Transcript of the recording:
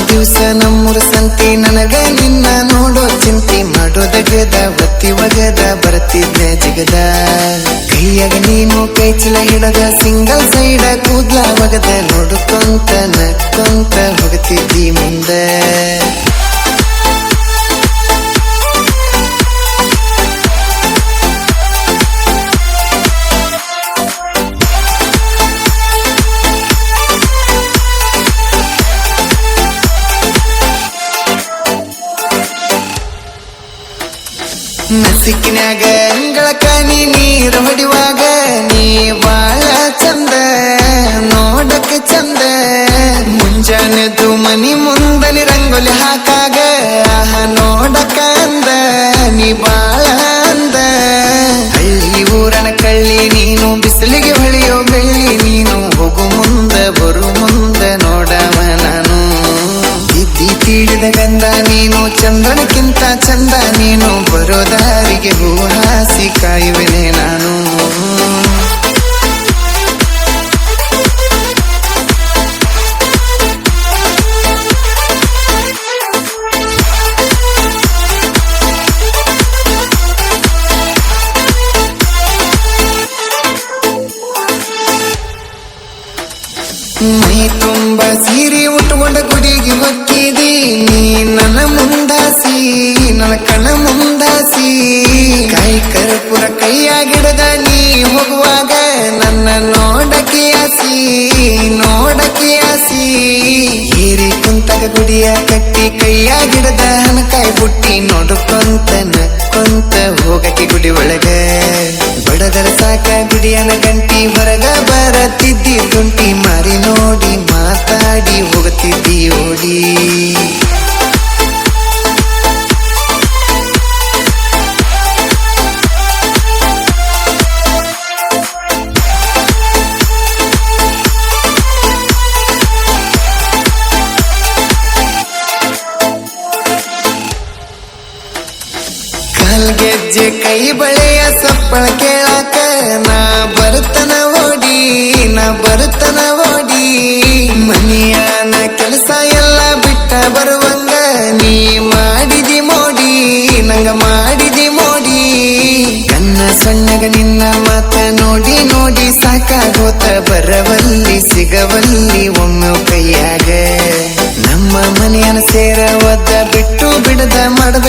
ದಿವಸ ನಮ್ಮೂರ ಸಂತಿ ನನಗ ನಿನ್ನ ನೋಡೋ ಚಿಂತಿ ಮಾಡೋದಗದ ಒತ್ತಿ ಒಗದ ಬರ್ತಿದ್ದೆ ಜಿಗದ ಕೈಯಾಗ ನೀನು ಕೈ ಚೀಲ ಹಿಡದ ಸಿಂಗಲ್ ಸೈಡ ಕೂದ್ಲ ಒಗದ ನೋಡ್ಕೊಂತ ನಕ್ಕೊಂತ ಹೋಗ್ತಿದ್ದಿ ಮುಂದ ನಸಿಕಿನ್ಯಾಗ ಅಂಗಳಕ ನೀರು ಹೊಡಿವಾಗ ನೀ ಬಾಳ ಚಂದ ನೋಡಕ್ಕೆ ಚಂದ ಮುಂಜಾನೆದು ಮನಿ ಮುಂದನಿ ರಂಗೋಲಿ ಹಾಕಾಗ ಆಹ ನೋಡಕ ಅಂದ ನೀ ಬಾಳ ಅಂದ ಹಳ್ಳಿ ಊರನ ಕಳ್ಳಿ ನೀನು ಬಿಸಿಲಿಗೆ ಹೊಳೆಯೋ ಬೆಳ್ಳಿ ನೀನು ಹೋಗು ಮುಂದ ಬರು ಮುಂದ ನೋಡವ ನಾನು ಇದ್ದಿ ತೀಡಿದ ಗಂಧ ನೀನು ಚಂದ್ರನಕ್ಕಿಂತ ಚಂದ ನೀನು ಬರೋ ದಾರಿಗೆ ಹೂ ಹಾಸಿ ಕಾಯುವೆನೆ ನಾನು ಮೈ ತುಂಬ ಸೀರೆ ಉಟ್ಕೊಂಡ ಗುಡಿಗೆ ಹೊಕ್ಕಿದಿ ನೀ ನನ್ನ ಮುಂದಾಸಿ ನನ್ನ ಕಣ ಮುಂದಾಸಿ ಕೈ ಕರ್ಪೂರ ಕೈಯಾಗಿಡದ ನೀ ಹೋಗುವಾಗ ನನ್ನ ನೋಡಕ್ಕೆ ಆಸಿ ಹೀರಿ ಕುಂತಗ ಗುಡಿಯ ಕಟ್ಟಿ ಕೈಯಾಗಿಡದ ಹಣಕಾಯಿ ಬುಟ್ಟಿ ನೋಡ್ಕೊಂತ ನಕ್ಕೊಂತ ಹೋಗಕ್ಕೆ ಗುಡಿ ಒಳಗ ಬಡದರ ಸಾಕ ಗುಡಿಯನ ಗಂಟಿ ಹೊರಗ ಬರತಿದ್ದಿ ತುಂಟಿ ಮಾರಿ ನೋಡಿ ಮಾತಾಡಿ ಹೋಗುತ್ತಿದ್ದಿ ಓಡಿ ಕಾಲ್ಗೆಜ್ಜೆ ಕೈ ಬಳೆಯ ಸಪ್ಪಳ ಕೇಳಾಕ ನಾ ಬರುತ್ತನ ಓಡಿ ಮನಿಯಾನ ಕೆಲಸ ಎಲ್ಲ ಬಿಟ್ಟ ಬರುವಂಗ ನೀ ಮಾಡಿದಿ ಮೋಡಿ ನಂಗ ಮಾಡಿದಿ ಮೋಡಿ ಕನ್ನ ಸಣ್ಣಗ ನಿನ್ನ ಮಾತ ನೋಡಿ ನೋಡಿ ಸಾಕಾಗೋತ ಬರವಲ್ಲಿ ಸಿಗವಲ್ಲಿ ಒಮ್ಮೆ ಕೈಯಾಗ ನಮ್ಮ ಮನೆಯನ ಸೇರ ಒದ್ದ ಬಿಟ್ಟು ಬಿಡದ ಮಾಡದ